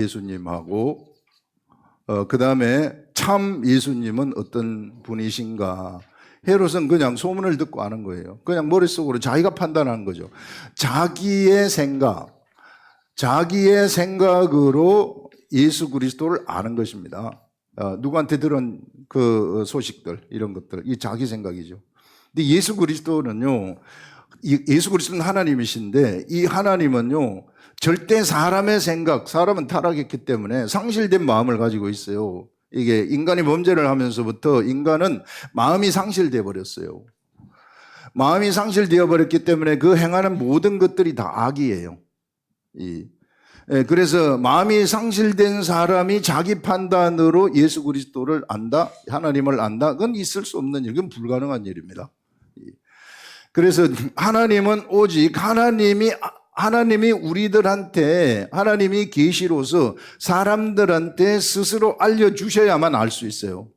예수님하고 그 다음에 참 예수님은 어떤 분이신가. 헤롯은 그냥 소문을 듣고 아는 거예요. 그냥 머릿속으로 자기가 판단하는 거죠. 자기의 생각으로 예수 그리스도를 아는 것입니다. 누구한테 들은 그 소식들, 이런 것들, 이 자기 생각이죠. 근데 예수 그리스도는 하나님이신데, 이 하나님은요 절대 사람의 생각, 사람은 타락했기 때문에 상실된 마음을 가지고 있어요. 이게 인간이 범죄를 하면서부터 인간은 마음이 상실되어 버렸어요. 마음이 상실되어 버렸기 때문에 그 행하는 모든 것들이 다 악이에요. 그래서 마음이 상실된 사람이 자기 판단으로 예수 그리스도를 안다, 하나님을 안다, 그건 있을 수 없는 일, 그건 불가능한 일입니다. 그래서 하나님은 오직 하나님이 우리들한테, 하나님이 계시로서 사람들한테 스스로 알려주셔야만 알 수 있어요.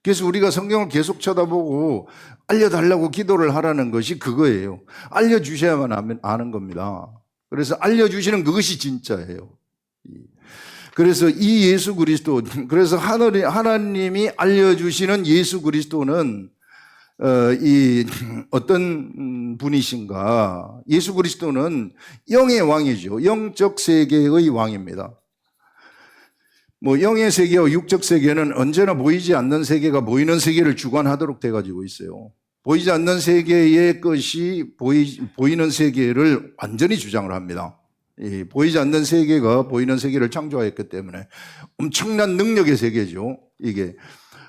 그래서 우리가 성경을 계속 쳐다보고 알려달라고 기도를 하라는 것이 그거예요. 알려주셔야만 아는 겁니다. 그래서 알려주시는 그것이 진짜예요. 그래서 이 예수 그리스도, 그래서 하나님이 알려주시는 예수 그리스도는 어떤 분이신가? 예수 그리스도는 영의 왕이죠. 영적 세계의 왕입니다. 영의 세계와 육적 세계는 언제나 보이지 않는 세계가 보이는 세계를 주관하도록 돼가지고 있어요. 보이지 않는 세계의 것이 보이는 세계를 완전히 주장을 합니다. 보이지 않는 세계가 보이는 세계를 창조하였기 때문에 엄청난 능력의 세계죠. 이게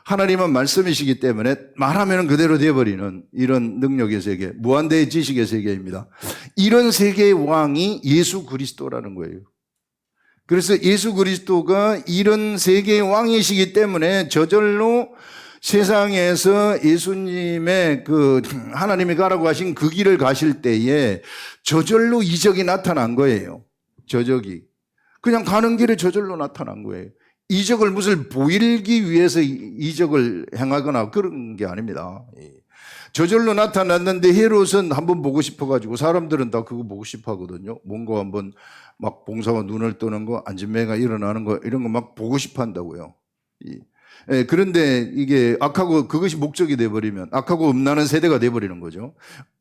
하나님은 말씀이시기 때문에 말하면 그대로 되어버리는 이런 능력의 세계, 무한대의 지식의 세계입니다. 이런 세계의 왕이 예수 그리스도라는 거예요. 그래서 예수 그리스도가 이런 세계의 왕이시기 때문에 저절로 세상에서 예수님의 하나님이 가라고 하신 그 길을 가실 때에 저절로 이적이 나타난 거예요. 저적이. 그냥 가는 길에 저절로 나타난 거예요. 이적을 무슨 보이기 위해서 이적을 행하거나 그런 게 아닙니다. 저절로 나타났는데 헤롯은 한번 보고 싶어가지고, 사람들은 다 그거 보고 싶어 하거든요. 뭔가 한번 막 봉사가 눈을 뜨는 거, 안진매가 일어나는 거, 이런 거 막 보고 싶어 한다고요. 그런데 이게 악하고 그것이 목적이 돼버리면 악하고 음란한 세대가 돼버리는 거죠.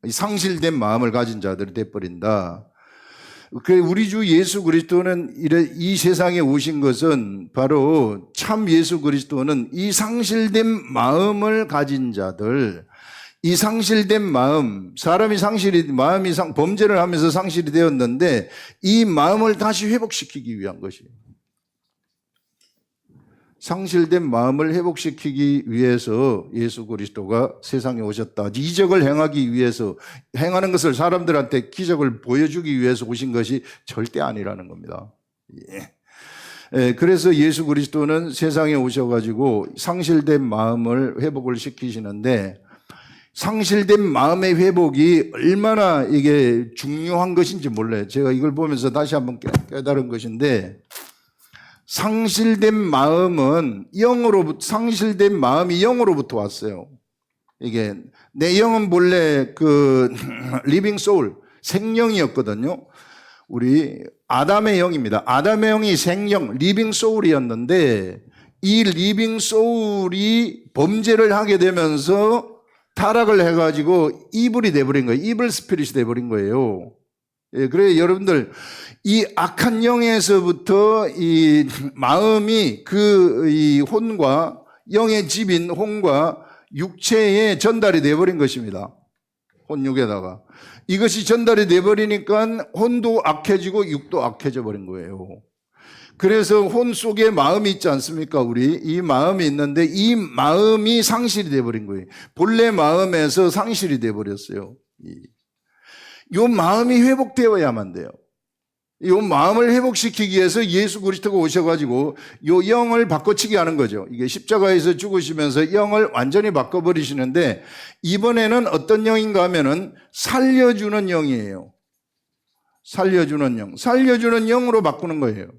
상실된 마음을 가진 자들이 돼버린다. 우리 주 예수 그리스도는 이 세상에 오신 것은 바로 참 예수 그리스도는 이 상실된 마음을 가진 자들, 이 상실된 마음, 사람이 범죄를 하면서 상실이 되었는데 이 마음을 다시 회복시키기 위한 것이에요. 상실된 마음을 회복시키기 위해서 예수 그리스도가 세상에 오셨다. 이적을 행하기 위해서, 행하는 것을 사람들한테 기적을 보여주기 위해서 오신 것이 절대 아니라는 겁니다. 그래서 예수 그리스도는 세상에 오셔가지고 상실된 마음을 회복을 시키시는데, 상실된 마음의 회복이 얼마나 이게 중요한 것인지 몰라요. 제가 이걸 보면서 다시 한번 깨달은 것인데, 상실된 마음이 영으로부터 왔어요. 이게 내 영은 본래 리빙 소울, 생명이었거든요. 우리 아담의 영입니다. 아담의 영이 생명, 리빙 소울이었는데 이 리빙 소울이 범죄를 하게 되면서 타락을 해가지고 이블이 돼버린 거예요. 이블 스피릿이 돼버린 거예요. 그래서 여러분들, 이 악한 영에서부터 이 마음이 이 혼과, 영의 집인 혼과 육체에 전달이 돼버린 것입니다. 혼육에다가. 이것이 전달이 돼버리니까 혼도 악해지고 육도 악해져 버린 거예요. 그래서 혼 속에 마음이 있지 않습니까? 이 마음이 있는데 이 마음이 상실이 돼버린 거예요. 본래 마음에서 상실이 돼버렸어요. 이 마음이 회복되어야만 돼요. 이 마음을 회복시키기 위해서 예수 그리스도가 오셔가지고 이 영을 바꿔치기 하는 거죠. 이게 십자가에서 죽으시면서 영을 완전히 바꿔버리시는데, 이번에는 어떤 영인가 하면은 살려주는 영이에요. 살려주는 영. 살려주는 영으로 바꾸는 거예요.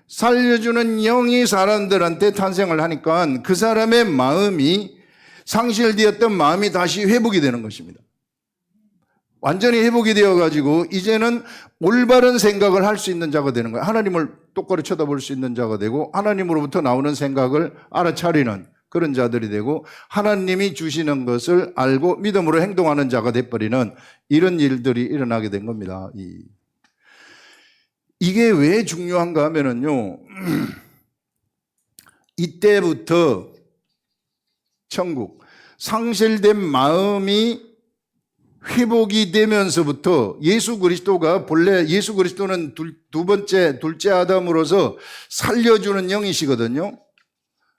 살려주는 영이 사람들한테 탄생을 하니까 그 사람의 마음이, 상실되었던 마음이 다시 회복이 되는 것입니다. 완전히 회복이 되어가지고 이제는 올바른 생각을 할 수 있는 자가 되는 거예요. 하나님을 똑바로 쳐다볼 수 있는 자가 되고 하나님으로부터 나오는 생각을 알아차리는 그런 자들이 되고 하나님이 주시는 것을 알고 믿음으로 행동하는 자가 돼버리는 이런 일들이 일어나게 된 겁니다. 이게 왜 중요한가 하면은요, 이때부터 천국, 상실된 마음이 회복이 되면서부터 예수 그리스도가 본래 예수 그리스도는 둘째 아담으로서 살려주는 영이시거든요.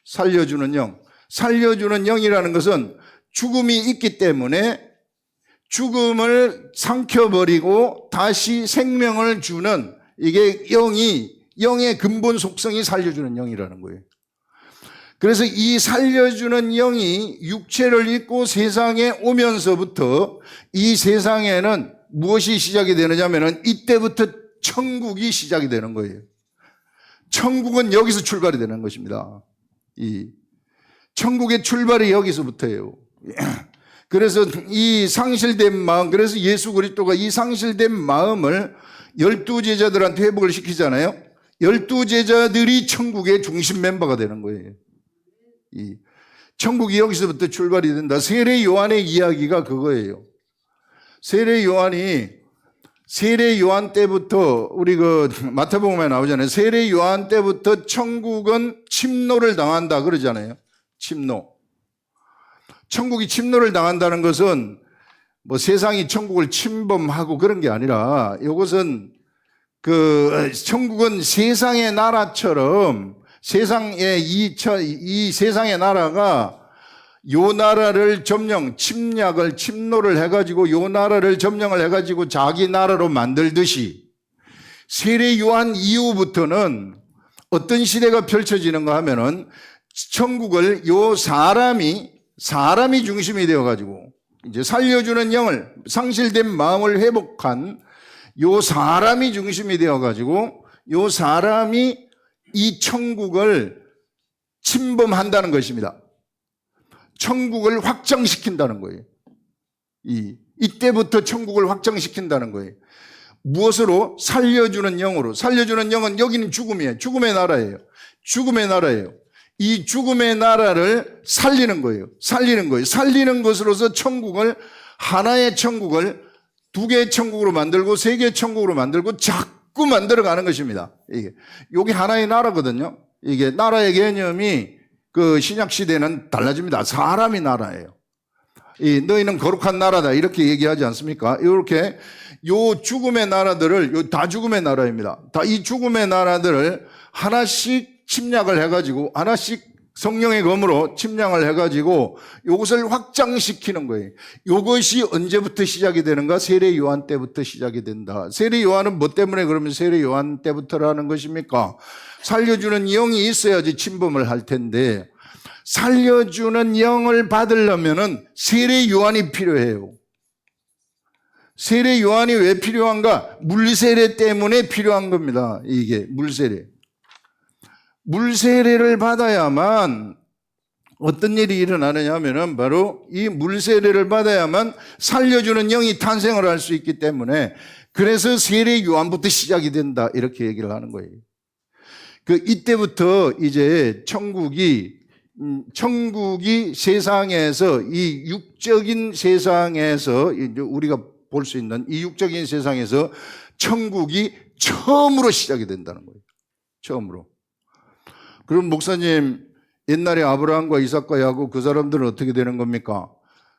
살려주는 영. 살려주는 영이라는 것은 죽음이 있기 때문에 죽음을 삼켜버리고 다시 생명을 주는 이게 영의 근본 속성이 살려주는 영이라는 거예요. 그래서 이 살려주는 영이 육체를 입고 세상에 오면서부터 이 세상에는 무엇이 시작이 되느냐면은 이때부터 천국이 시작이 되는 거예요. 천국은 여기서 출발이 되는 것입니다. 이 천국의 출발이 여기서부터예요. 그래서 이 상실된 마음, 그래서 예수 그리스도가 이 상실된 마음을 12제자들한테 회복을 시키잖아요. 12제자들이 천국의 중심 멤버가 되는 거예요. 이 천국이 여기서부터 출발이 된다. 세례 요한의 이야기가 그거예요. 세례 요한 때부터 우리 마태복음에 나오잖아요. 세례 요한 때부터 천국은 침노를 당한다 그러잖아요. 침노. 천국이 침노를 당한다는 것은 뭐 세상이 천국을 침범하고 그런 게 아니라 이것은 천국은 세상의 나라처럼 세상의 이 세상의 나라가 요 나라를 침노를 해가지고 요 나라를 점령을 해가지고 자기 나라로 만들듯이 세례 요한 이후부터는 어떤 시대가 펼쳐지는가 하면은 천국을 요 사람이 중심이 되어가지고 이제 살려주는 영을 상실된 마음을 회복한 요 사람이 중심이 되어가지고 요 사람이 이 천국을 침범한다는 것입니다. 천국을 확장시킨다는 거예요. 이때부터 천국을 확장시킨다는 거예요. 무엇으로? 살려주는 영으로. 살려주는 영은 여기는 죽음이에요. 죽음의 나라예요. 죽음의 나라예요. 이 죽음의 나라를 살리는 거예요. 살리는 것으로서 하나의 천국을 두 개의 천국으로 만들고 세 개의 천국으로 만들고 자꾸 만들어가는 것입니다. 여기 하나의 나라거든요. 이게 나라의 개념이 신약 시대는 달라집니다. 사람이 나라예요. 너희는 거룩한 나라다 이렇게 얘기하지 않습니까? 이렇게 요 죽음의 나라들을 다 죽음의 나라입니다. 다 이 죽음의 나라들을 하나씩 침략을 해가지고 하나씩 성령의 검으로 침략을 해가지고 이것을 확장시키는 거예요. 이것이 언제부터 시작이 되는가? 세례 요한 때부터 시작이 된다. 세례 요한은 뭐 때문에 그러면 세례 요한 때부터라는 것입니까? 살려주는 영이 있어야지 침범을 할 텐데 살려주는 영을 받으려면은 세례 요한이 필요해요. 세례 요한이 왜 필요한가? 물세례 때문에 필요한 겁니다. 이게 물세례. 물세례를 받아야만 어떤 일이 일어나느냐 하면은 바로 이 물세례를 받아야만 살려주는 영이 탄생을 할 수 있기 때문에 그래서 세례 요한부터 시작이 된다 이렇게 얘기를 하는 거예요. 이때부터 이제 천국이 세상에서 이 육적인 세상에서 이제 우리가 볼 수 있는 이 육적인 세상에서 천국이 처음으로 시작이 된다는 거예요. 처음으로. 그럼 목사님 옛날에 아브라함과 이삭과 야곱 그 사람들은 어떻게 되는 겁니까?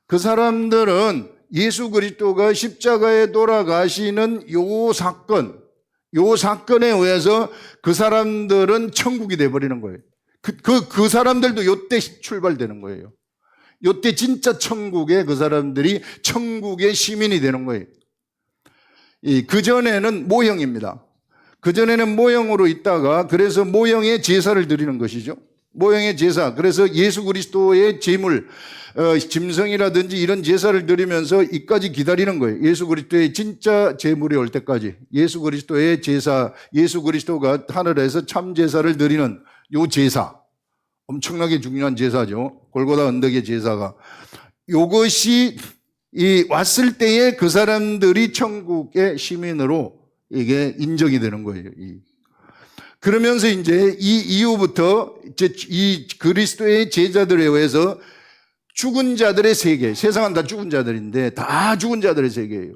그 사람들은 예수 그리스도가 십자가에 돌아가시는 요 사건에 의해서 그 사람들은 천국이 돼버리는 거예요. 그 사람들도 요때 출발되는 거예요. 요때 진짜 천국에 그 사람들이 천국의 시민이 되는 거예요. 그전에는 모형입니다. 그전에는 모형으로 있다가 그래서 모형의 제사를 드리는 것이죠. 모형의 제사. 그래서 예수 그리스도의 제물, 짐승이라든지 이런 제사를 드리면서 이까지 기다리는 거예요. 예수 그리스도의 진짜 제물이 올 때까지. 예수 그리스도의 제사, 예수 그리스도가 하늘에서 참 제사를 드리는 요 제사. 엄청나게 중요한 제사죠. 골고다 언덕의 제사가. 요것이 이 왔을 때에 그 사람들이 천국의 시민으로 이게 인정이 되는 거예요. 그러면서 이제 이 이후부터 이제 이 그리스도의 제자들에 의해서 죽은 자들의 세계, 세상은 다 죽은 자들인데 다 죽은 자들의 세계예요.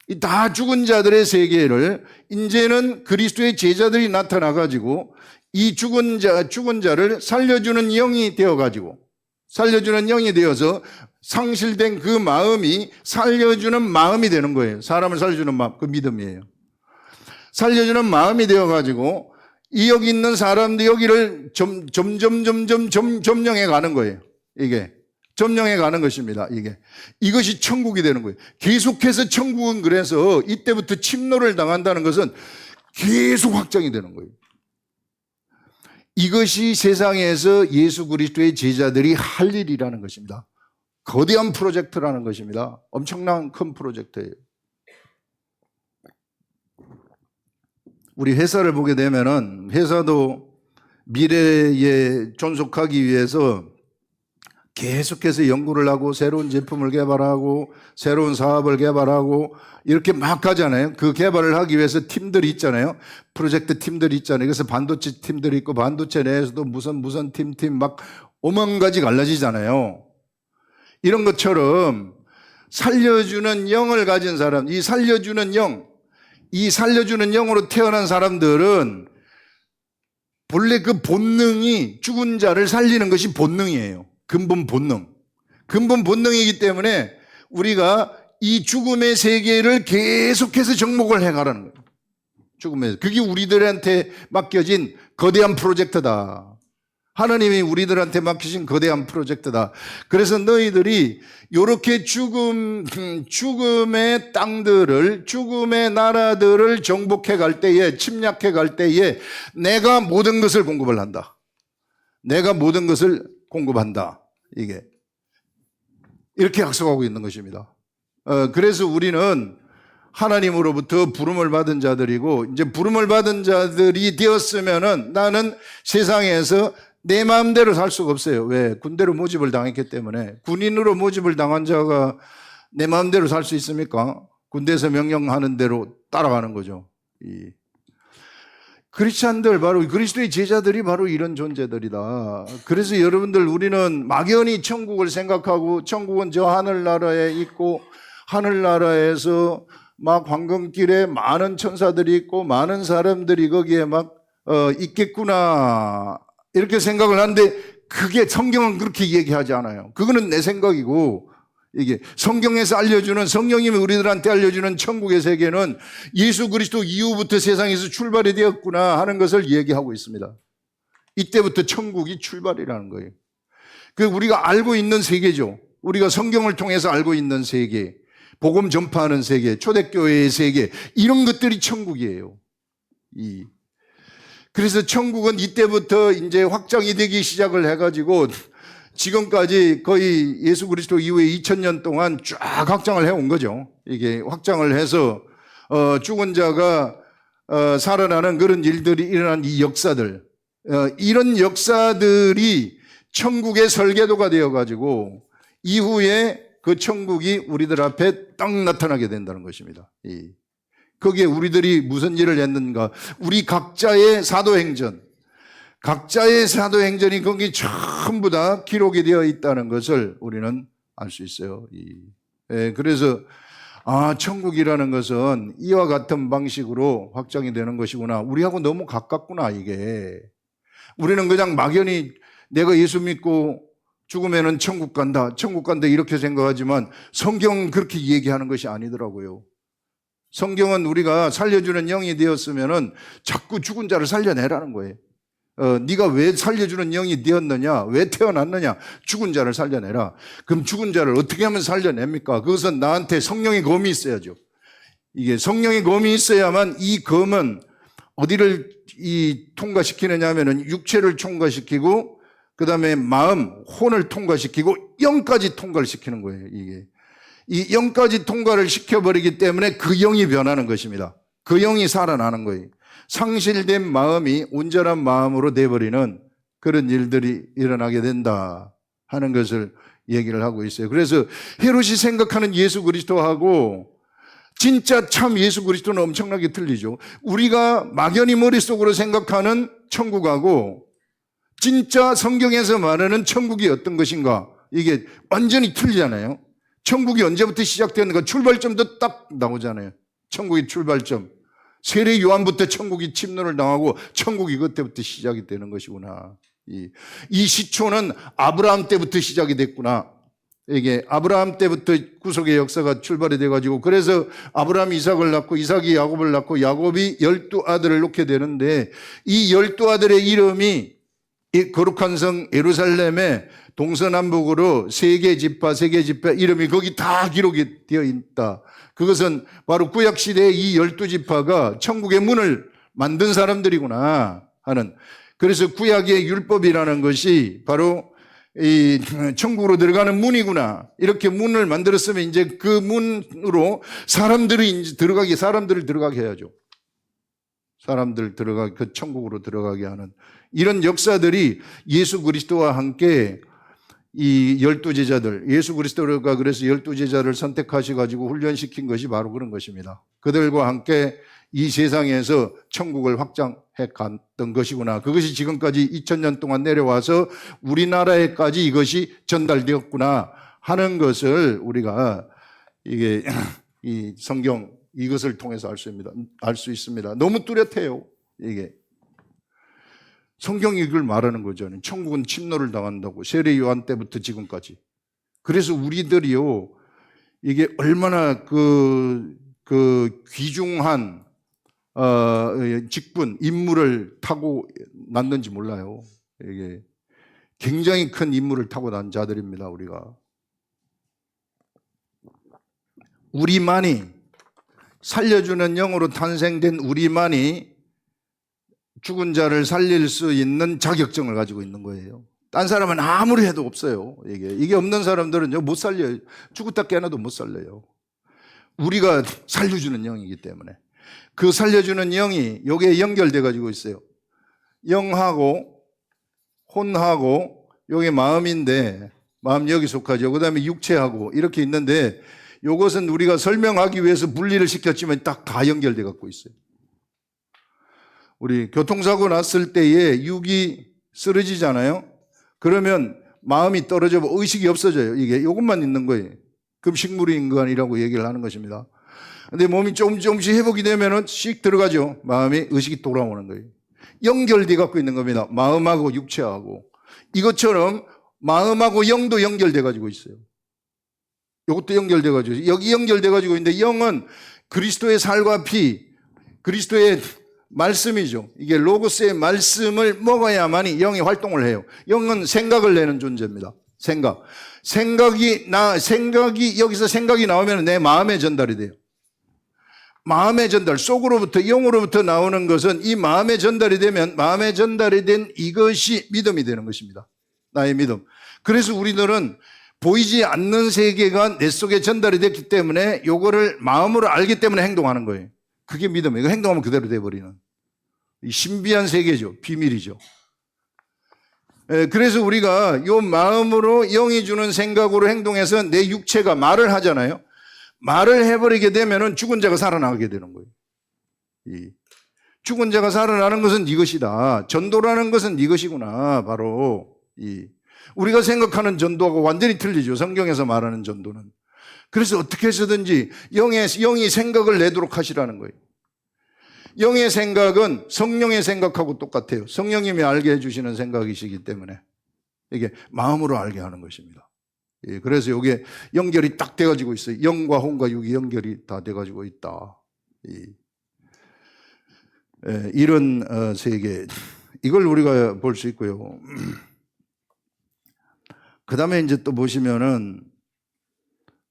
이 다 죽은 자들의 세계를 이제는 그리스도의 제자들이 나타나가지고 이 죽은 자를 살려주는 영이 되어가지고 살려주는 영이 되어서 상실된 그 마음이 살려주는 마음이 되는 거예요. 사람을 살려주는 마음, 그 믿음이에요. 살려주는 마음이 되어가지고 이 여기 있는 사람들 여기를 점점 점령해 가는 거예요. 이게 점령해 가는 것입니다. 이것이 천국이 되는 거예요. 계속해서 천국은 그래서 이때부터 침노를 당한다는 것은 계속 확장이 되는 거예요. 이것이 세상에서 예수 그리스도의 제자들이 할 일이라는 것입니다. 거대한 프로젝트라는 것입니다. 엄청난 큰 프로젝트예요. 우리 회사를 보게 되면은 회사도 미래에 존속하기 위해서 계속해서 연구를 하고 새로운 제품을 개발하고 새로운 사업을 개발하고 이렇게 막 하잖아요. 그 개발을 하기 위해서 팀들이 있잖아요. 프로젝트 팀들이 있잖아요. 그래서 반도체 팀들이 있고 반도체 내에서도 무슨 팀 막 오만 가지 갈라지잖아요. 이런 것처럼 살려주는 영을 가진 사람, 이 살려주는 영으로 태어난 사람들은 본래 그 본능이 죽은 자를 살리는 것이 본능이에요. 근본 본능이기 때문에 우리가 이 죽음의 세계를 계속해서 정복을 해가라는 거예요. 죽음의 그게 우리들한테 맡겨진 거대한 프로젝트다. 하나님이 우리들한테 맡기신 거대한 프로젝트다. 그래서 너희들이 이렇게 죽음의 땅들을, 죽음의 나라들을 정복해 갈 때에, 침략해 갈 때에 내가 모든 것을 공급을 한다. 내가 모든 것을 공급한다. 이게 이렇게 약속하고 있는 것입니다. 그래서 우리는 하나님으로부터 부름을 받은 자들이고, 이제 부름을 받은 자들이 되었으면은 나는 세상에서 내 마음대로 살 수가 없어요. 왜? 군대로 모집을 당했기 때문에. 군인으로 모집을 당한 자가 내 마음대로 살 수 있습니까? 군대에서 명령하는 대로 따라가는 거죠. 크리스찬들, 바로 그리스도의 제자들이 바로 이런 존재들이다. 그래서 여러분들, 우리는 막연히 천국을 생각하고 천국은 저 하늘나라에 있고 하늘나라에서 막 황금길에 많은 천사들이 있고 많은 사람들이 거기에 막 있겠구나 이렇게 생각을 하는데, 그게 성경은 그렇게 얘기하지 않아요. 그거는 내 생각이고, 이게 성경에서 알려주는, 성령님이 우리들한테 알려주는 천국의 세계는 예수 그리스도 이후부터 세상에서 출발이 되었구나 하는 것을 얘기하고 있습니다. 이때부터 천국이 출발이라는 거예요. 그 우리가 알고 있는 세계죠. 우리가 성경을 통해서 알고 있는 세계, 복음 전파하는 세계, 초대교회의 세계, 이런 것들이 천국이에요. 그래서 천국은 이때부터 이제 확장이 되기 시작을 해가지고 지금까지 거의 예수 그리스도 이후에 2000년 동안 쫙 확장을 해온 거죠. 이게 확장을 해서 죽은 자가 살아나는 그런 일들이 일어난 이 역사들, 이런 역사들이 천국의 설계도가 되어가지고 이후에 그 천국이 우리들 앞에 딱 나타나게 된다는 것입니다. 거기에 우리들이 무슨 일을 했는가, 우리 각자의 사도행전이 거기 전부 다 기록이 되어 있다는 것을 우리는 알 수 있어요. 그래서 천국이라는 것은 이와 같은 방식으로 확장이 되는 것이구나. 우리하고 너무 가깝구나. 이게 우리는 그냥 막연히 내가 예수 믿고 죽으면은 천국 간다 이렇게 생각하지만 성경은 그렇게 얘기하는 것이 아니더라고요. 성경은 우리가 살려주는 영이 되었으면은 자꾸 죽은 자를 살려내라는 거예요. 네가 왜 살려주는 영이 되었느냐? 왜 태어났느냐? 죽은 자를 살려내라. 그럼 죽은 자를 어떻게 하면 살려냅니까? 그것은 나한테 성령의 검이 있어야죠. 이게 성령의 검이 있어야만, 이 검은 어디를 통과시키느냐 하면은 육체를 통과시키고, 그 다음에 마음, 혼을 통과시키고 영까지 통과를 시키는 거예요. 이 영까지 통과를 시켜버리기 때문에 그 영이 변하는 것입니다. 그 영이 살아나는 거예요. 상실된 마음이 온전한 마음으로 돼버리는 그런 일들이 일어나게 된다 하는 것을 얘기를 하고 있어요. 그래서 헤롯이 생각하는 예수 그리스도하고 진짜 참 예수 그리스도는 엄청나게 틀리죠. 우리가 막연히 머릿속으로 생각하는 천국하고 진짜 성경에서 말하는 천국이 어떤 것인가, 이게 완전히 틀리잖아요. 천국이 언제부터 시작되는가 출발점도 딱 나오잖아요. 천국의 출발점. 세례 요한부터 천국이 침노를 당하고 천국이 그때부터 시작이 되는 것이구나. 이 시초는 아브라함 때부터 시작이 됐구나. 이게 아브라함 때부터 구속의 역사가 출발이 돼가지고, 그래서 아브라함이 이삭을 낳고 이삭이 야곱을 낳고 야곱이 12아들을 낳게 되는데, 이 12아들의 이름이 이 거룩한 성 예루살렘의 동서남북으로 세 개 지파 이름이 거기 다 기록이 되어 있다. 그것은 바로 구약시대의 이 12지파가 천국의 문을 만든 사람들이구나 하는, 그래서 구약의 율법이라는 것이 바로 이 천국으로 들어가는 문이구나. 이렇게 문을 만들었으면 이제 그 문으로 사람들을 들어가게 해야죠. 사람들 그 천국으로 들어가게 하는 이런 역사들이 예수 그리스도와 함께 이 12제자들, 예수 그리스도가 그래서 12제자를 선택하셔가지고 훈련시킨 것이 바로 그런 것입니다. 그들과 함께 이 세상에서 천국을 확장해 갔던 것이구나. 그것이 지금까지 2000년 동안 내려와서 우리나라에까지 이것이 전달되었구나 하는 것을 우리가 이게 이 성경 이것을 통해서 알 수 있습니다. 너무 뚜렷해요. 이게 성경이 이걸 말하는 거죠. 천국은 침노를 당한다고, 세례 요한 때부터 지금까지. 그래서 우리들이요, 이게 얼마나 그 귀중한 직분, 임무를 타고 났는지 몰라요. 이게 굉장히 큰 임무를 타고 난 자들입니다. 우리만이 살려주는 영으로 탄생된 우리만이 죽은 자를 살릴 수 있는 자격증을 가지고 있는 거예요. 딴 사람은 아무리 해도 없어요. 이게 없는 사람들은 못 살려요. 죽었다 깨어나도 못 살려요. 우리가 살려주는 영이기 때문에. 그 살려주는 영이 여기에 연결돼 가지고 있어요. 영하고 혼하고 여기 마음인데, 마음 여기 속하죠. 그 다음에 육체하고 이렇게 있는데, 이것은 우리가 설명하기 위해서 분리를 시켰지만 딱 다 연결돼 갖고 있어요. 우리 교통사고 났을 때에 육이 쓰러지잖아요. 그러면 마음이 떨어져 의식이 없어져요. 이게 이것만 있는 거예요. 금식물의 인간이라고 얘기를 하는 것입니다. 근데 몸이 조금씩 회복이 되면은 씩 들어가죠. 마음이 의식이 돌아오는 거예요. 연결돼 갖고 있는 겁니다. 마음하고 육체하고. 이것처럼 마음하고 영도 연결돼 가지고 있어요. 이것도 연결돼 가지고, 여기 연결돼 가지고 있는데, 영은 그리스도의 살과 피, 그리스도의 말씀이죠. 이게 로고스의 말씀을 먹어야만이 영이 활동을 해요. 영은 생각을 내는 존재입니다. 생각이 여기서 생각이 나오면 내 마음에 전달이 돼요. 마음의 전달, 속으로부터 영으로부터 나오는 것은 이 마음에 전달이 되면 마음에 전달이 된 이것이 믿음이 되는 것입니다. 나의 믿음. 그래서 우리들은 보이지 않는 세계가 내 속에 전달이 됐기 때문에 요거를 마음으로 알기 때문에 행동하는 거예요. 그게 믿음이에요. 행동하면 그대로 돼버리는 신비한 세계죠. 비밀이죠. 그래서 우리가 요 마음으로 영이 주는 생각으로 행동해서 내 육체가 말을 하잖아요. 말을 해버리게 되면은 죽은 자가 살아나게 되는 거예요. 죽은 자가 살아나는 것은 이것이다. 전도라는 것은 이것이구나. 바로 우리가 생각하는 전도하고 완전히 틀리죠. 성경에서 말하는 전도는. 그래서 어떻게 해서든지 영이 생각을 내도록 하시라는 거예요. 영의 생각은 성령의 생각하고 똑같아요. 성령님이 알게 해주시는 생각이시기 때문에 이게 마음으로 알게 하는 것입니다. 그래서 이게 연결이 딱 돼가지고 있어요. 영과 혼과 육이 연결이 다 돼가지고 있다. 이런 세계, 이걸 우리가 볼 수 있고요. 그 다음에 이제 또 보시면은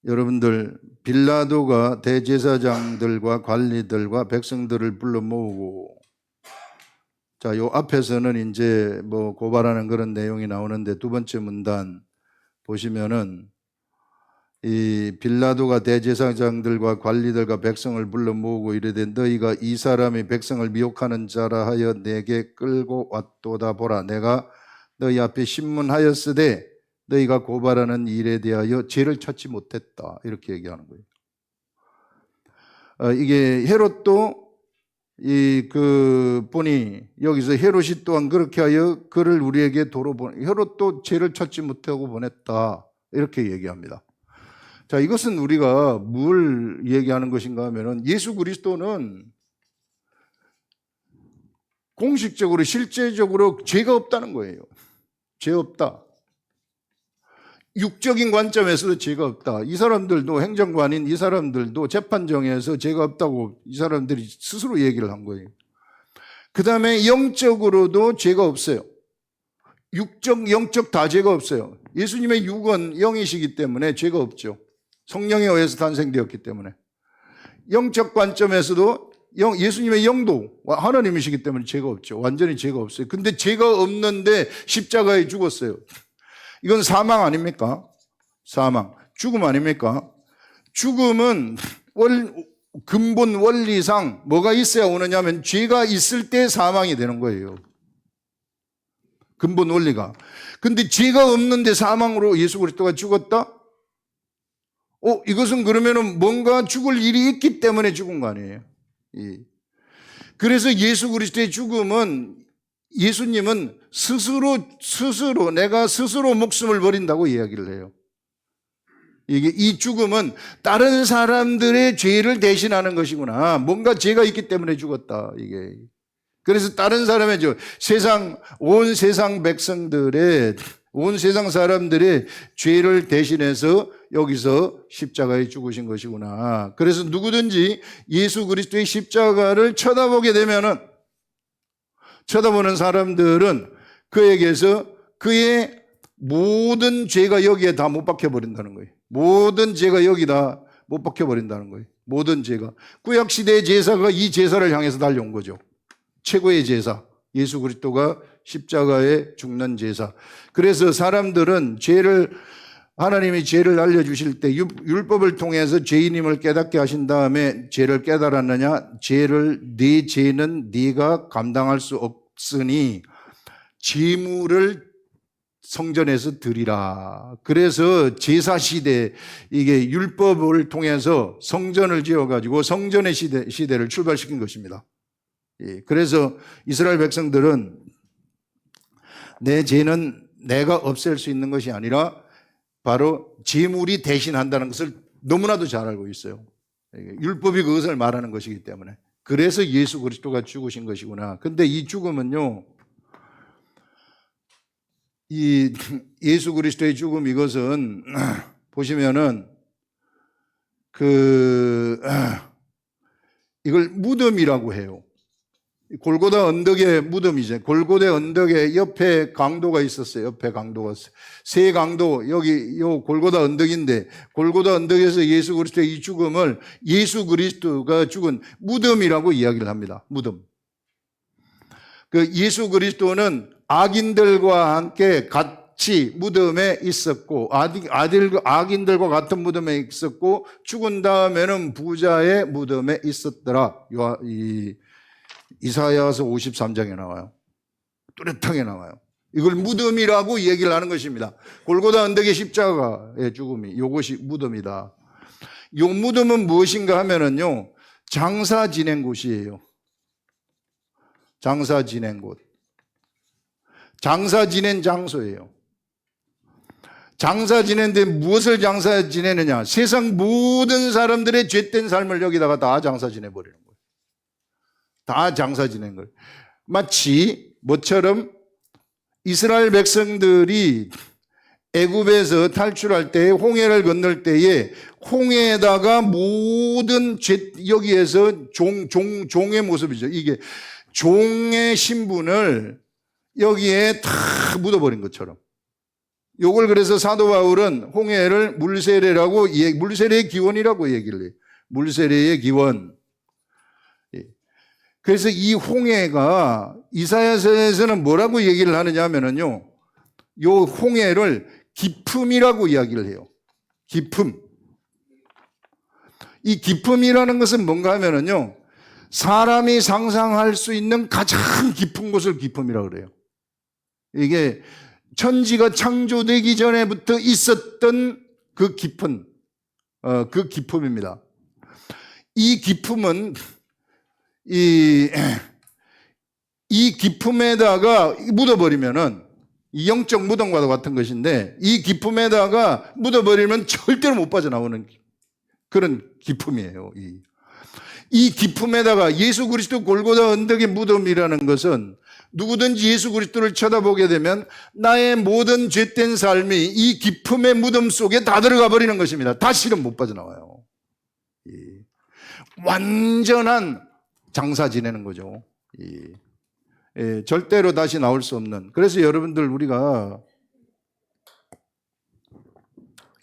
여러분들, 빌라도가 대제사장들과 관리들과 백성들을 불러 모으고, 자, 요 앞에서는 이제 뭐 고발하는 그런 내용이 나오는데, 두 번째 문단 보시면은 이 빌라도가 대제사장들과 관리들과 백성을 불러 모으고 이르되, 너희가 이 사람이 백성을 미혹하는 자라 하여 내게 끌고 왔도다. 보라, 내가 너희 앞에 신문하였으되 너희가 고발하는 일에 대하여 죄를 찾지 못했다. 이렇게 얘기하는 거예요. 이게 헤롯도 보니 여기서 헤롯이 또한 그렇게 하여 그를 우리에게 도로 헤롯도 죄를 찾지 못하고 보냈다. 이렇게 얘기합니다. 자, 이것은 우리가 뭘 얘기하는 것인가 하면은 예수 그리스도는 공식적으로 실제적으로 죄가 없다는 거예요. 죄 없다. 육적인 관점에서도 죄가 없다. 이 사람들도 행정관인 이 사람들도 재판정에서 죄가 없다고 이 사람들이 스스로 얘기를 한 거예요. 그 다음에 영적으로도 죄가 없어요. 육적, 영적 다 죄가 없어요. 예수님의 육은 영이시기 때문에 죄가 없죠. 성령에 의해서 탄생되었기 때문에. 영적 관점에서도 예수님의 영도 하나님이시기 때문에 죄가 없죠. 완전히 죄가 없어요. 근데 죄가 없는데 십자가에 죽었어요. 이건 사망 아닙니까? 사망. 죽음 아닙니까? 죽음은 근본 원리상 뭐가 있어야 오느냐 하면 죄가 있을 때 사망이 되는 거예요. 근본 원리가. 근데 죄가 없는데 사망으로 예수 그리스도가 죽었다? 이것은 그러면은 뭔가 죽을 일이 있기 때문에 죽은 거 아니에요? 그래서 예수 그리스도의 죽음은 예수님은 스스로 내가 스스로 목숨을 버린다고 이야기를 해요. 이 죽음은 다른 사람들의 죄를 대신하는 것이구나. 뭔가 죄가 있기 때문에 죽었다. 이게. 그래서 다른 사람의 온 세상 백성들의 온 세상 사람들의 죄를 대신해서 여기서 십자가에 죽으신 것이구나. 그래서 누구든지 예수 그리스도의 십자가를 쳐다보게 되면은 쳐다보는 사람들은 그에게서 그의 모든 죄가 여기에 다 못 박혀버린다는 거예요. 모든 죄가 여기다 못 박혀버린다는 거예요. 모든 죄가. 구약시대의 제사가 이 제사를 향해서 달려온 거죠. 최고의 제사. 예수 그리스도가 십자가에 죽는 제사. 그래서 사람들은 하나님이 죄를 알려주실 때 율법을 통해서 죄인임을 깨닫게 하신 다음에 죄를 깨달았느냐? 네 죄는 네가 감당할 수 없으니 제물을 성전에서 드리라. 그래서 제사 시대, 이게 율법을 통해서 성전을 지어가지고 성전의 시대를 출발시킨 것입니다. 그래서 이스라엘 백성들은 내 죄는 내가 없앨 수 있는 것이 아니라 바로 제물이 대신한다는 것을 너무나도 잘 알고 있어요. 율법이 그것을 말하는 것이기 때문에. 그래서 예수 그리스도가 죽으신 것이구나. 근데 이 죽음은요, 이 예수 그리스도의 죽음, 이것은 보시면은 이걸 무덤이라고 해요. 골고다 언덕의 무덤이죠. 골고다 언덕에 옆에 강도가 있었어요. 옆에 강도가. 세 강도, 요 골고다 언덕인데, 골고다 언덕에서 예수 그리스도의 이 죽음을 예수 그리스도가 죽은 무덤이라고 이야기를 합니다. 무덤. 예수 그리스도는 악인들과 함께 같이 무덤에 있었고, 악인들과 같은 무덤에 있었고, 죽은 다음에는 부자의 무덤에 있었더라. 이사야서 53장에 나와요. 뚜렷하게 나와요. 이걸 무덤이라고 얘기를 하는 것입니다. 골고다 언덕의 십자가의 죽음이 이것이 무덤이다. 이 무덤은 무엇인가 하면은요, 장사 지낸 곳이에요. 장사 지낸 곳. 장사 지낸 장소예요. 장사 지낸데 무엇을 장사 지내느냐? 세상 모든 사람들의 죄된 삶을 여기다가 다 장사 지내버리는 거예요. 다 장사 지낸 거예요. 마치 뭐처럼 이스라엘 백성들이 애굽에서 탈출할 때 홍해를 건널 때에 홍해에다가 모든 여기에서 종의 모습이죠. 이게 종의 신분을 여기에 다 묻어버린 것처럼. 요걸 그래서 사도 바울은 홍해를 물세례의 기원이라고 얘기를 해요. 물세례의 기원. 그래서 이 홍해가 이사야서에서는 뭐라고 얘기를 하느냐 하면은요, 요 홍해를 기품이라고 이야기를 해요. 기품. 이 기품이라는 것은 뭔가 하면은요, 사람이 상상할 수 있는 가장 깊은 곳을 기품이라고 그래요. 이게 천지가 창조되기 전에부터 있었던 그 깊은 그 기품입니다. 이 기품은 이 기품에다가 묻어버리면은 이 영적 무덤과도 같은 것인데, 이 기품에다가 묻어버리면 절대로 못 빠져나오는 그런 기품이에요. 이 기품에다가 예수 그리스도 골고다 언덕의 무덤이라는 것은 누구든지 예수 그리스도를 쳐다보게 되면 나의 모든 죄된 삶이 이 기품의 무덤 속에 다 들어가 버리는 것입니다. 다시는 못 빠져나와요. 완전한 장사 지내는 거죠. 절대로 다시 나올 수 없는. 그래서 여러분들, 우리가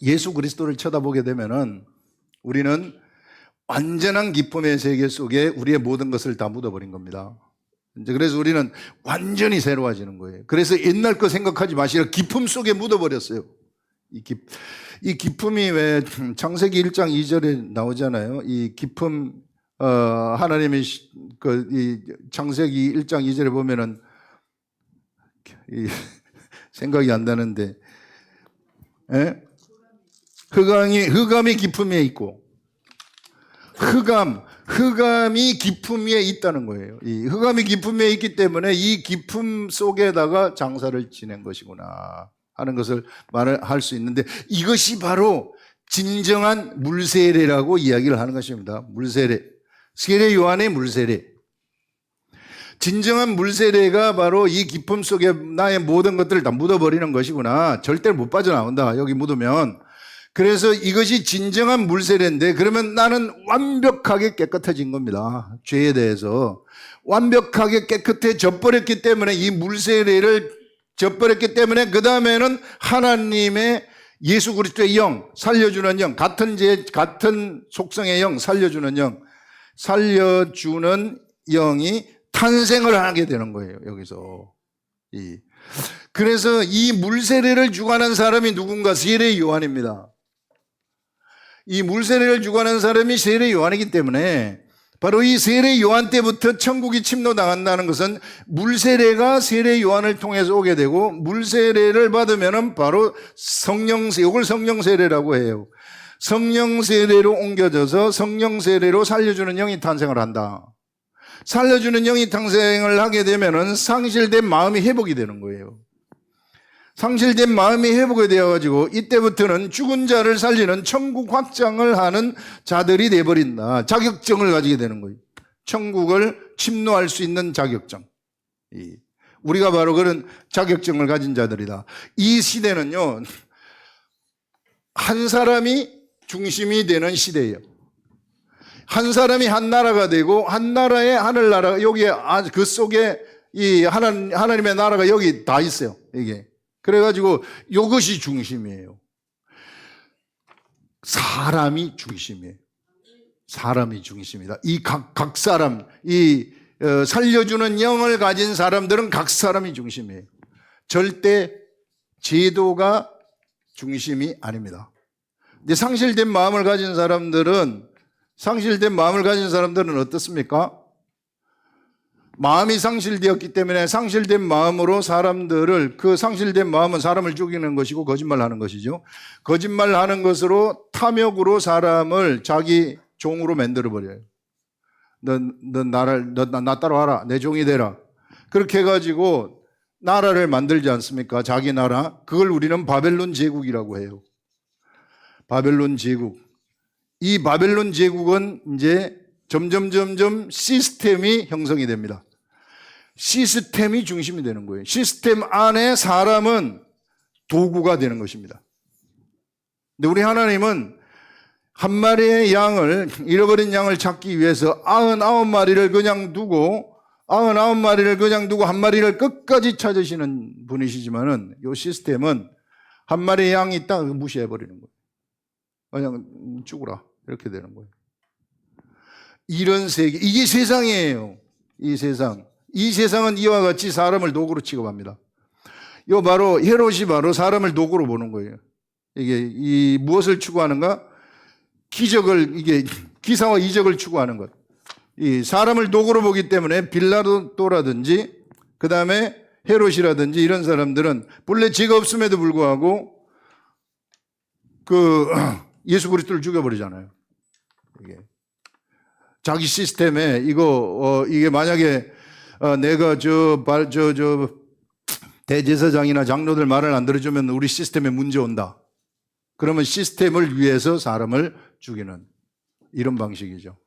예수 그리스도를 쳐다보게 되면은 우리는 완전한 기쁨의 세계 속에 우리의 모든 것을 다 묻어버린 겁니다. 그래서 우리는 완전히 새로워지는 거예요. 그래서 옛날 거 생각하지 마시라. 기품 속에 묻어버렸어요. 이 기품이 왜 창세기 1장 2절에 나오잖아요. 이 기품, 하나님이 이 창세기 1장 2절에 보면은 생각이 안 나는데, 흑암이 기품 위에 있고, 흑암이 기품 위에 있다는 거예요. 이 흑암이 기품 위에 있기 때문에 이 기품 속에다가 장사를 지낸 것이구나 하는 것을 말할 수 있는데, 이것이 바로 진정한 물세례라고 이야기를 하는 것입니다. 물세례. 세례 요한의 물세례. 진정한 물세례가 바로 이 기품 속에 나의 모든 것들을 다 묻어버리는 것이구나. 절대로 못 빠져나온다. 여기 묻으면. 그래서 이것이 진정한 물세례인데, 그러면 나는 완벽하게 깨끗해진 겁니다. 죄에 대해서. 완벽하게 깨끗해져 버렸기 때문에, 이 물세례를 져버렸기 때문에 그 다음에는 하나님의 예수 그리스도의 영, 살려주는 영, 같은 속성의 영, 살려주는 영이 탄생을 하게 되는 거예요. 여기서. 그래서 이 물세례를 주관한 사람이 누군가? 세례 요한입니다. 이 물세례를 주관한 사람이 세례 요한이기 때문에, 바로 이 세례 요한 때부터 천국이 침노당한다는 것은 물세례가 세례 요한을 통해서 오게 되고, 물세례를 받으면은 바로 이걸 성령 세례라고 해요. 성령 세례로 옮겨져서 성령 세례로 살려주는 영이 탄생을 한다. 살려주는 영이 탄생을 하게 되면은 상실된 마음이 회복이 되는 거예요. 상실된 마음이 회복이 되어가지고 이때부터는 죽은 자를 살리는 천국 확장을 하는 자들이 돼버린다. 자격증을 가지게 되는 거예요. 천국을 침노할 수 있는 자격증. 우리가 바로 그런 자격증을 가진 자들이다. 이 시대는요, 한 사람이 중심이 되는 시대예요. 한 사람이 한 나라가 되고, 한 나라의 하늘나라가 여기에, 그 속에 이 하나님의 나라가 여기 다 있어요. 이게. 그래가지고 이것이 중심이에요. 사람이 중심이에요. 사람이 중심이다. 이 각 사람, 살려주는 영을 가진 사람들은 각 사람이 중심이에요. 절대 제도가 중심이 아닙니다. 근데 상실된 마음을 가진 사람들은 어떻습니까? 마음이 상실되었기 때문에 상실된 마음으로 그 상실된 마음은 사람을 죽이는 것이고 거짓말하는 것이죠. 거짓말하는 것으로 탐욕으로 사람을 자기 종으로 만들어버려요. 나 따라와라. 내 종이 되라. 그렇게 해가지고 나라를 만들지 않습니까? 자기 나라. 그걸 우리는 바벨론 제국이라고 해요. 바벨론 제국. 이 바벨론 제국은 이제 점점 시스템이 형성이 됩니다. 시스템이 중심이 되는 거예요. 시스템 안에 사람은 도구가 되는 것입니다. 근데 우리 하나님은 한 마리의 잃어버린 양을 찾기 위해서 99마리를 그냥 두고 한 마리를 끝까지 찾으시는 분이시지만은 이 시스템은 한 마리의 양이 있다 무시해버리는 거예요. 그냥 죽으라. 이렇게 되는 거예요. 이런 세계, 이게 세상이에요. 이 세상은 이와 같이 사람을 도구로 취급합니다. 헤롯이 바로 사람을 도구로 보는 거예요. 이게 무엇을 추구하는가? 기사와 이적을 추구하는 것. 이 사람을 도구로 보기 때문에 빌라도라든지, 그 다음에 헤롯이라든지 이런 사람들은 본래 죄가 없음에도 불구하고 예수 그리스도를 죽여버리잖아요. 이게 자기 시스템에 이게 만약에 내가 대제사장이나 장로들 말을 안 들어주면 우리 시스템에 문제 온다. 그러면 시스템을 위해서 사람을 죽이는 이런 방식이죠.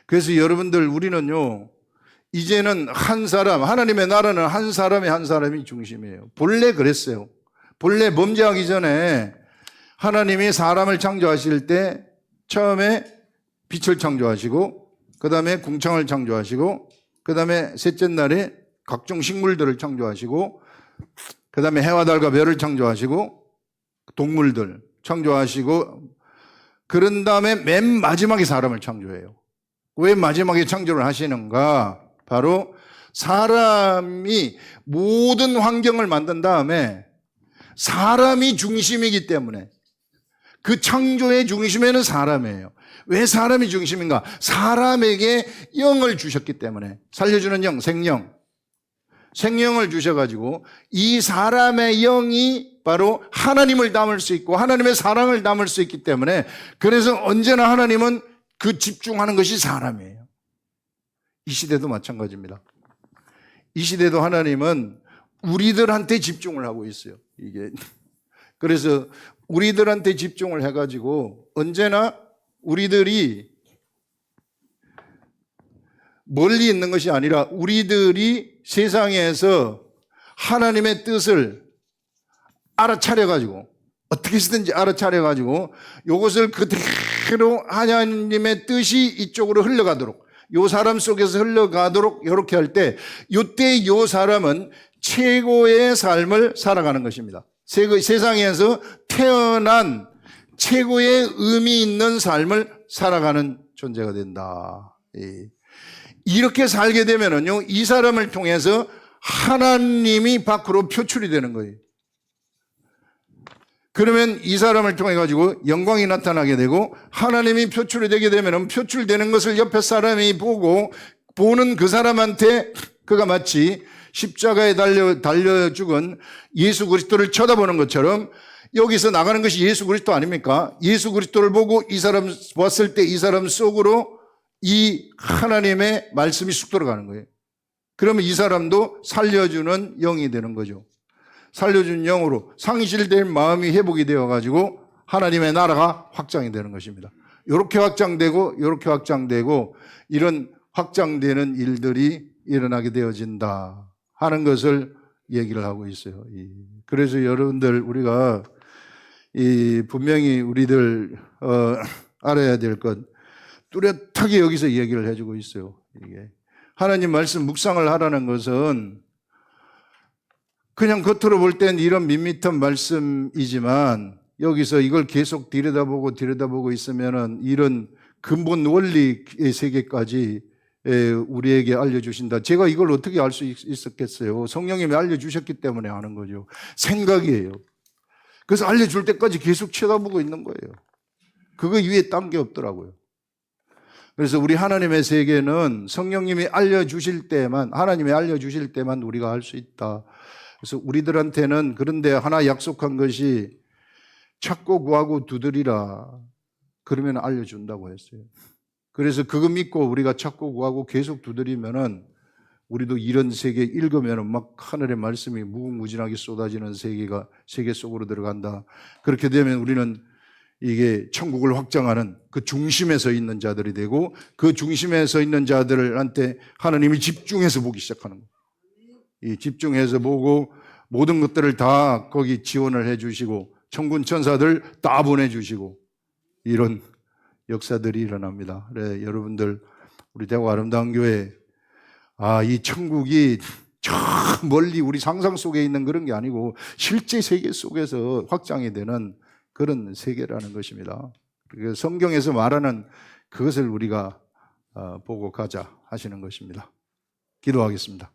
그래서 여러분들 우리는요, 이제는 한 사람, 하나님의 나라는 한 사람이 중심이에요. 본래 그랬어요. 본래 범죄하기 전에 하나님이 사람을 창조하실 때 처음에 빛을 창조하시고 그 다음에 궁창을 창조하시고 그 다음에 셋째 날에 각종 식물들을 창조하시고 그 다음에 해와 달과 별을 창조하시고 동물들 창조하시고 그런 다음에 맨 마지막에 사람을 창조해요. 왜 마지막에 창조를 하시는가? 바로 사람이 모든 환경을 만든 다음에 사람이 중심이기 때문에 그 창조의 중심에는 사람이에요. 왜 사람이 중심인가? 사람에게 영을 주셨기 때문에 살려주는 영, 생명을 주셔가지고 이 사람의 영이 바로 하나님을 담을 수 있고 하나님의 사랑을 담을 수 있기 때문에 그래서 언제나 하나님은 그 집중하는 것이 사람이에요. 이 시대도 마찬가지입니다. 이 시대도 하나님은 우리들한테 집중을 하고 있어요. 이게 그래서 우리들한테 집중을 해가지고 언제나 우리들이 멀리 있는 것이 아니라 우리들이 세상에서 하나님의 뜻을 알아차려가지고 어떻게 쓰든지 알아차려가지고 이것을 그대로 하나님의 뜻이 이쪽으로 흘러가도록 요 사람 속에서 흘러가도록 이렇게 할 때 이때 요 사람은 최고의 삶을 살아가는 것입니다. 세상에서 태어난 최고의 의미 있는 삶을 살아가는 존재가 된다. 이렇게 살게 되면은요, 이 사람을 통해서 하나님이 밖으로 표출이 되는 거예요. 그러면 이 사람을 통해 가지고 영광이 나타나게 되고 하나님이 표출이 되게 되면은 표출되는 것을 옆에 사람이 보고 보는 그 사람한테 그가 마치 십자가에 달려 죽은 예수 그리스도를 쳐다보는 것처럼 여기서 나가는 것이 예수 그리스도 아닙니까? 예수 그리스도를 보고 이 사람 봤을 때 이 사람 속으로 이 하나님의 말씀이 쑥 들어가는 거예요. 그러면 이 사람도 살려주는 영이 되는 거죠. 살려준 영으로 상실된 마음이 회복이 되어가지고 하나님의 나라가 확장이 되는 것입니다. 이렇게 확장되고 이렇게 확장되고 이런 확장되는 일들이 일어나게 되어진다 하는 것을 얘기를 하고 있어요. 그래서 여러분들 우리가 분명히 우리들 알아야 될 것 뚜렷하게 여기서 얘기를 해주고 있어요. 이게 하나님 말씀 묵상을 하라는 것은 그냥 겉으로 볼 땐 이런 밋밋한 말씀이지만 여기서 이걸 계속 들여다보고 있으면은 이런 근본 원리의 세계까지 우리에게 알려주신다. 제가 이걸 어떻게 알 수 있었겠어요? 성령님이 알려주셨기 때문에 아는 거죠. 생각이에요. 그래서 알려줄 때까지 계속 쳐다보고 있는 거예요. 그거 위에 딴 게 없더라고요. 그래서 우리 하나님의 세계는 성령님이 알려주실 때만, 하나님이 알려주실 때만 우리가 알 수 있다. 그래서 우리들한테는 그런데 하나 약속한 것이 찾고 구하고 두드리라. 그러면 알려준다고 했어요. 그래서 그거 믿고 우리가 찾고 구하고 계속 두드리면은 우리도 이런 세계 읽으면은 막 하늘의 말씀이 무궁무진하게 쏟아지는 세계 속으로 들어간다. 그렇게 되면 우리는 이게 천국을 확장하는 그 중심에 서 있는 자들이 되고 그 중심에 서 있는 자들한테 하나님이 집중해서 보기 시작하는 거예요. 이 집중해서 보고 모든 것들을 다 거기 지원을 해 주시고 천군 천사들 다 보내주시고 이런 역사들이 일어납니다. 그래, 여러분들 우리 대구 아름다운 교회 이 천국이 저 멀리 우리 상상 속에 있는 그런 게 아니고 실제 세계 속에서 확장이 되는 그런 세계라는 것입니다. 그래서 성경에서 말하는 그것을 우리가 보고 가자 하시는 것입니다. 기도하겠습니다.